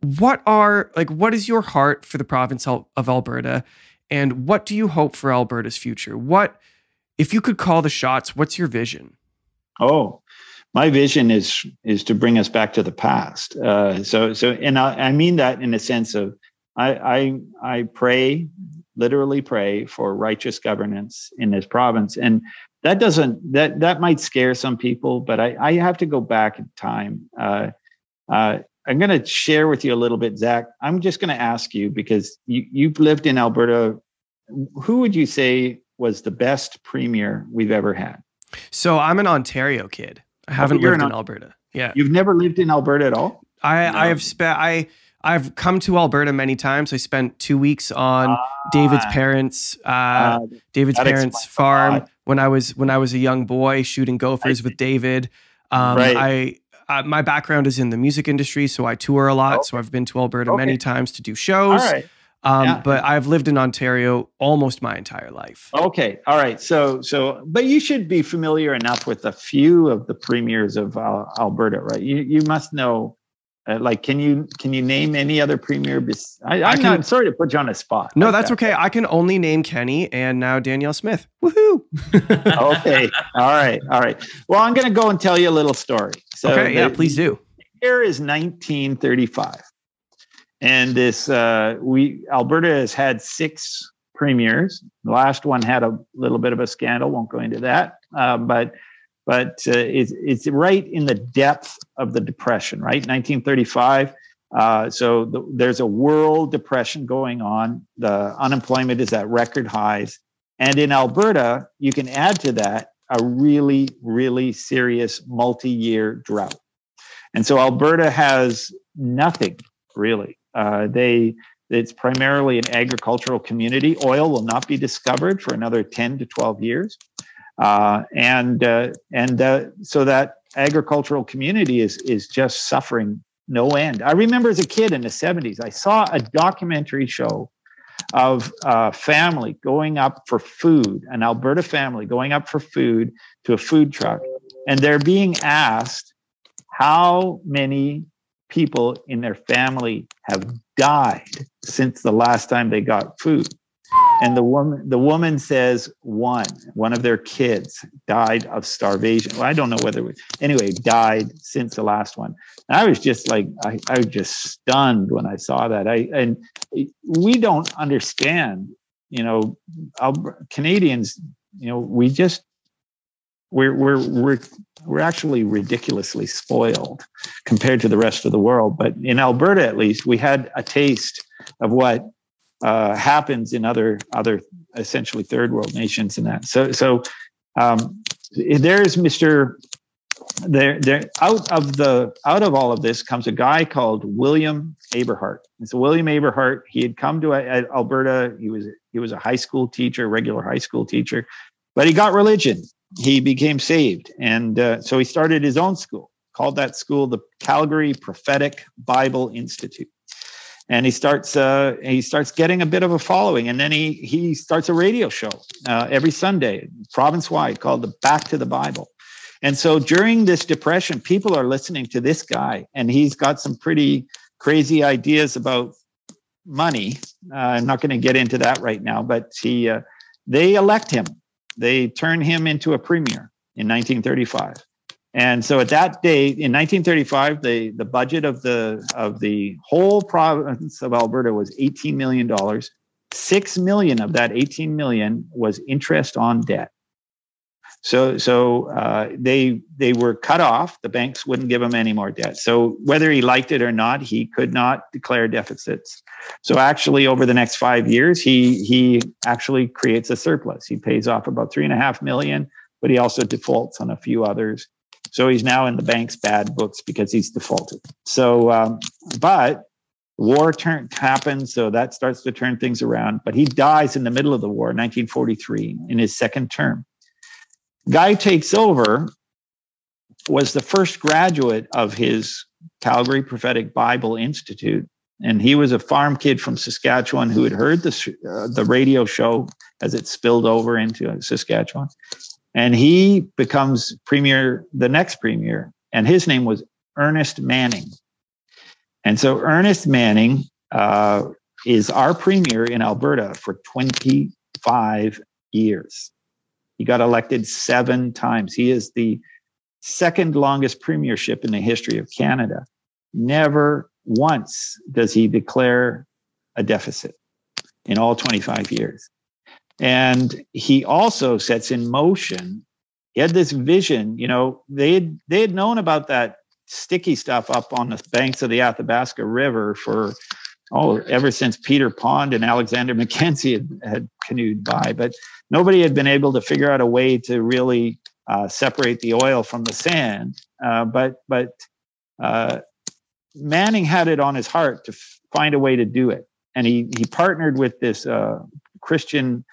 Speaker 4: What is your heart for the province of Alberta, and what do you hope for Alberta's future? What, if you could call the shots, what's your vision?
Speaker 3: Oh, my vision is to bring us back to the past. And I mean that in a sense of I literally pray for righteous governance in this province, and that might scare some people, but I have to go back in time. I'm going to share with you a little bit, Zach. I'm just going to ask you, because you've lived in Alberta. Who would you say was the best premier we've ever had?
Speaker 4: So I'm an Ontario kid. I haven't lived in Alberta. Yeah.
Speaker 3: You've never lived in Alberta at all?
Speaker 4: I've come to Alberta many times. I spent 2 weeks on David's parents' farm when I was a young boy, shooting gophers with David. My background is in the music industry, so I tour a lot. So I've been to Alberta many times to do shows.
Speaker 3: All right.
Speaker 4: But I've lived in Ontario almost my entire life.
Speaker 3: Okay. All right. So, but you should be familiar enough with a few of the premiers of Alberta, right? You must know. Like, can you name any other premier? I'm sorry to put you on a spot.
Speaker 4: No, that's okay. I can only name Kenny and now Danielle Smith. Woohoo!
Speaker 3: Okay. All right. Well, I'm going to go and tell you a little story. So
Speaker 4: okay. Yeah, please do.
Speaker 3: Here is 1935, and this Alberta has had 6 premiers. The last one had a little bit of a scandal. Won't go into that, but it's right in the depth of the Depression, right? 1935. There's a world depression going on. The unemployment is at record highs. And in Alberta, you can add to that a really, really serious multi-year drought. And so Alberta has nothing, really. It's primarily an agricultural community. Oil will not be discovered for another 10 to 12 years. So that agricultural community is just suffering no end. I remember as a kid in the 70s, I saw a documentary show of a family going up for food, an Alberta family going up for food to a food truck. And they're being asked how many people in their family have died since the last time they got food. And the woman says one of their kids died of starvation. Well, I don't know whether died since the last one. And I was just like, I was just stunned when I saw that. And we don't understand, Canadians, we're actually ridiculously spoiled compared to the rest of the world. But in Alberta, at least, we had a taste of what happens in other essentially third world nations and that. So there's Mr. There out of all of this comes a guy called William Aberhart. And so William Aberhart, he had come to Alberta. He was a high school teacher, regular high school teacher, but he got religion. He became saved, and so he started his own school. Called that school the Calgary Prophetic Bible Institute. And he starts getting a bit of a following, and then he starts a radio show every Sunday, province-wide, called the Back to the Bible. And so during this depression, people are listening to this guy, and he's got some pretty crazy ideas about money. I'm not going to get into that right now, but they elect him. They turn him into a premier in 1935. And so at that day, in 1935, the budget of the whole province of Alberta was $18 million. $6 million of that $18 million was interest on debt. So they were cut off. The banks wouldn't give him any more debt. So whether he liked it or not, he could not declare deficits. So actually, over the next 5 years, he actually creates a surplus. He pays off about $3.5 million, but he also defaults on a few others. So he's now in the bank's bad books because he's defaulted. So, but war happens, so that starts to turn things around. But he dies in the middle of the war, 1943, in his second term. Guy takes over, was the first graduate of his Calgary Prophetic Bible Institute. And he was a farm kid from Saskatchewan who had heard the radio show as it spilled over into Saskatchewan. And he becomes premier, the next premier, and his name was Ernest Manning. And so Ernest Manning is our premier in Alberta for 25 years. He got elected 7 times. He is the second longest premiership in the history of Canada. Never once does he declare a deficit in all 25 years. And he also sets in motion, he had this vision, they had known about that sticky stuff up on the banks of the Athabasca River ever since Peter Pond and Alexander Mackenzie had canoed by, but nobody had been able to figure out a way to really separate the oil from the sand. But Manning had it on his heart to find a way to do it. And he partnered with this Christian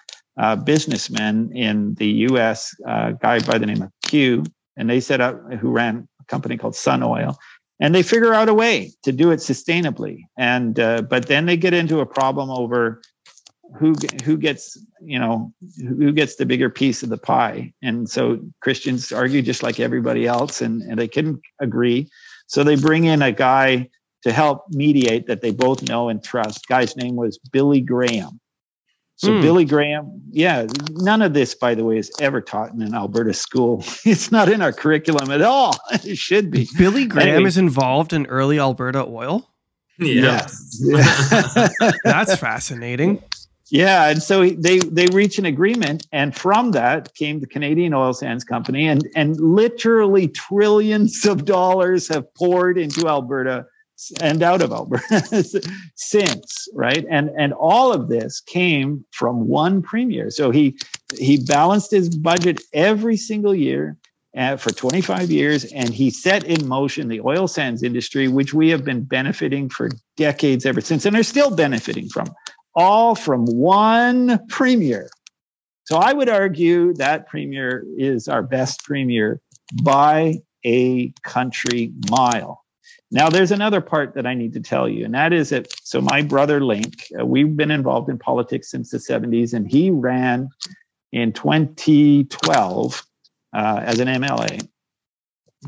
Speaker 3: businessman in the U.S., a guy by the name of Q, and they set up, who ran a company called Sun Oil. And they figure out a way to do it sustainably. And but then they get into a problem over who gets the bigger piece of the pie. And so Christians argue just like everybody else, and they couldn't agree. So they bring in a guy to help mediate that they both know and trust. Guy's name was Billy Graham. So Billy Graham, none of this, by the way, is ever taught in an Alberta school. It's not in our curriculum at all. It should be.
Speaker 4: Billy Graham is involved in early Alberta oil?
Speaker 3: Yes.
Speaker 4: That's fascinating.
Speaker 3: Yeah, and so they reach an agreement, and from that came the Canadian Oil Sands Company, and literally trillions of dollars have poured into Alberta and out of Alberta since, right? And all of this came from one premier. So he balanced his budget every single year for 25 years, and he set in motion the oil sands industry, which we have been benefiting for decades ever since, and are still benefiting from, all from one premier. So I would argue that premier is our best premier by a country mile. Now, there's another part that I need to tell you, and that is that, so my brother Link, we've been involved in politics since the 70s, and he ran in 2012 as an MLA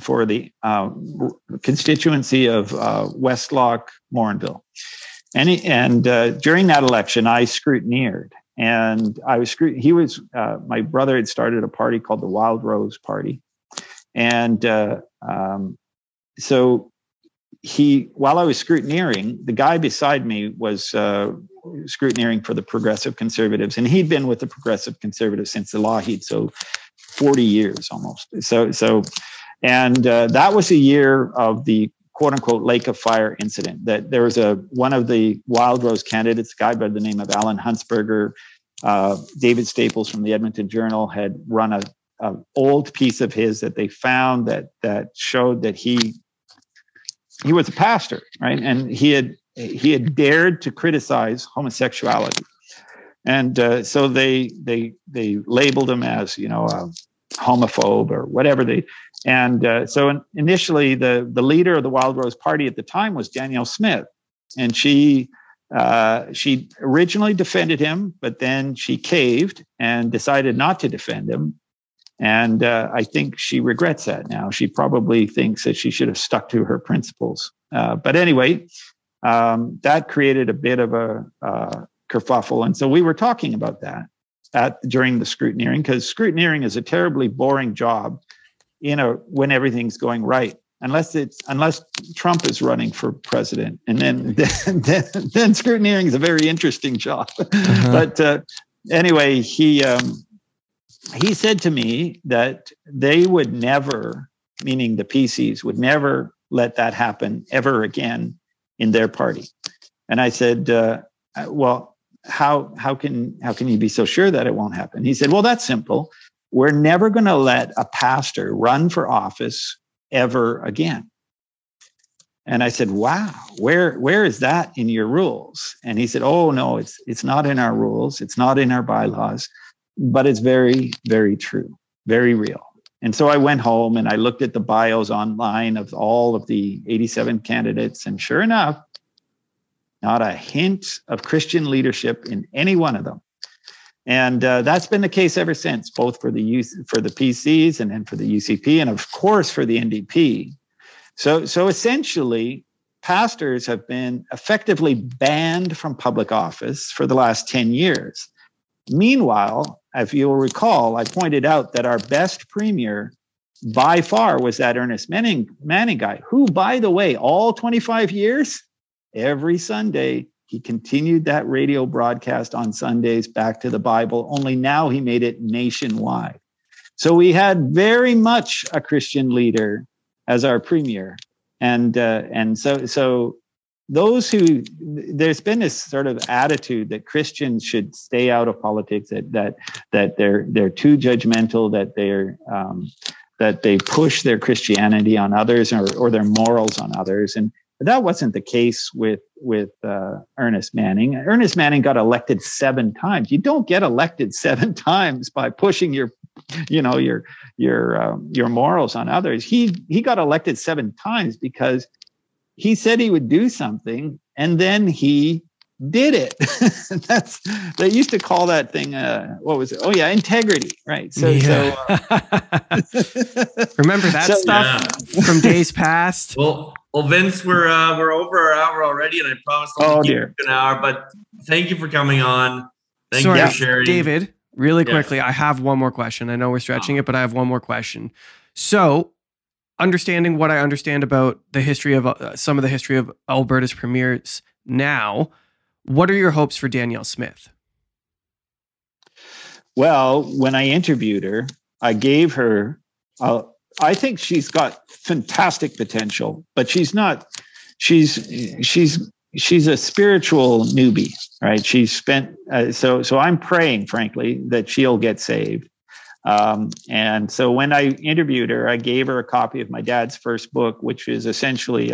Speaker 3: for the constituency of Westlock, Morinville. And during that election, I scrutineered, and my brother had started a party called the Wild Rose Party. And so while I was scrutineering, the guy beside me was scrutineering for the Progressive Conservatives, and he'd been with the Progressive Conservatives since the Lougheed, so 40 years almost. And that was a year of the quote unquote Lake of Fire incident. That there was one of the Wild Rose candidates, a guy by the name of Alan Huntsberger. David Staples from the Edmonton Journal had run an old piece of his that they found that showed that he was a pastor, right? And he had dared to criticize homosexuality. And so they labeled him as, a homophobe or whatever so initially the leader of the Wild Rose Party at the time was Danielle Smith. And she originally defended him, but then she caved and decided not to defend him. And I think she regrets that now. She probably thinks that she should have stuck to her principles. But anyway, that created a bit of a kerfuffle. And so we were talking about that during the scrutineering, because scrutineering is a terribly boring job, when everything's going right, unless Trump is running for president. And then scrutineering is a very interesting job. But anyway, he said to me that they would never, meaning the PCs, would never let that happen ever again in their party. And I said, well, how can you be so sure that it won't happen? He said, well, that's simple. We're never going to let a pastor run for office ever again. And I said, wow, where is that in your rules? And he said, oh, no, it's not in our rules. It's not in our bylaws. But it's very, very true, very real. And so I went home and I looked at the bios online of all of the 87 candidates. And sure enough, not a hint of Christian leadership in any one of them. And that's been the case ever since, both for the PCs and then for the UCP, and of course for the NDP. So essentially, pastors have been effectively banned from public office for the last 10 years. Meanwhile, if you'll recall, I pointed out that our best premier by far was that Ernest Manning guy, who, by the way, all 25 years, every Sunday, he continued that radio broadcast on Sundays back to the Bible, only now he made it nationwide. So we had very much a Christian leader as our premier. And so those there's been this sort of attitude that Christians should stay out of politics, that they're too judgmental, that they push their Christianity on others or their morals on others. And that wasn't the case with Ernest Manning. Ernest Manning got elected 7 times. You don't get elected 7 times by pushing your your morals on others. He got elected 7 times because he said he would do something and then he did it. They used to call that thing what was it? Oh yeah, integrity, right?
Speaker 4: Remember that stuff from days past?
Speaker 2: Well, Vince, we're over our hour already, and I promised I'll keep an hour. But thank you for coming on. Thank you for sharing,
Speaker 4: David. Really quickly, I have one more question. I know we're stretching it, but I have one more question. So, understanding what I understand about the history of some of the history of Alberta's premiers now, what are your hopes for Danielle Smith?
Speaker 3: Well, when I interviewed her, I gave her, I think she's got fantastic potential, but she's a spiritual newbie, right? She's spent, so I'm praying, frankly, that she'll get saved. And so when I interviewed her, I gave her a copy of my dad's first book, which is essentially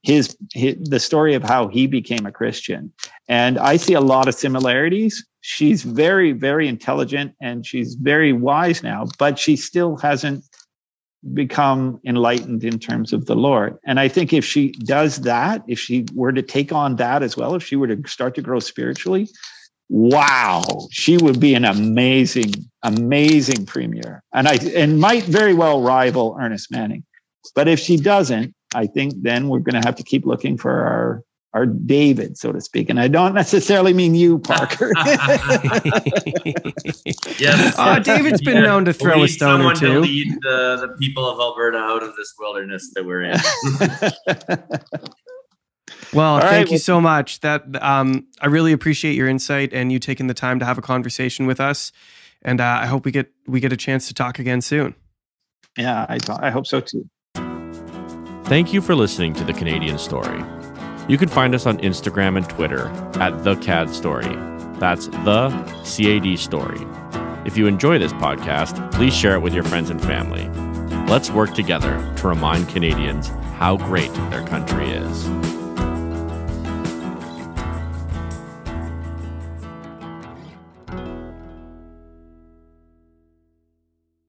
Speaker 3: the story of how he became a Christian. And I see a lot of similarities. She's very, very intelligent and she's very wise now, but she still hasn't become enlightened in terms of the Lord. And I think if she does that, if she were to take on that as well, if she were to start to grow spiritually, wow, she would be an amazing, amazing premier. And might very well rival Ernest Manning. But if she doesn't, I think then we're going to have to keep looking for our David, so to speak. And I don't necessarily mean you, Parker.
Speaker 2: Yes.
Speaker 4: David's been known to throw a stone or two.
Speaker 2: To lead the people of Alberta out of this wilderness that we're in.
Speaker 4: Well, thank you so much. That I really appreciate your insight and you taking the time to have a conversation with us. And I hope we get a chance to talk again soon.
Speaker 3: Yeah, I hope so too.
Speaker 1: Thank you for listening to The Canadian Story. You can find us on Instagram and Twitter at The CAD Story. That's the CAD Story. If you enjoy this podcast, please share it with your friends and family. Let's work together to remind Canadians how great their country is.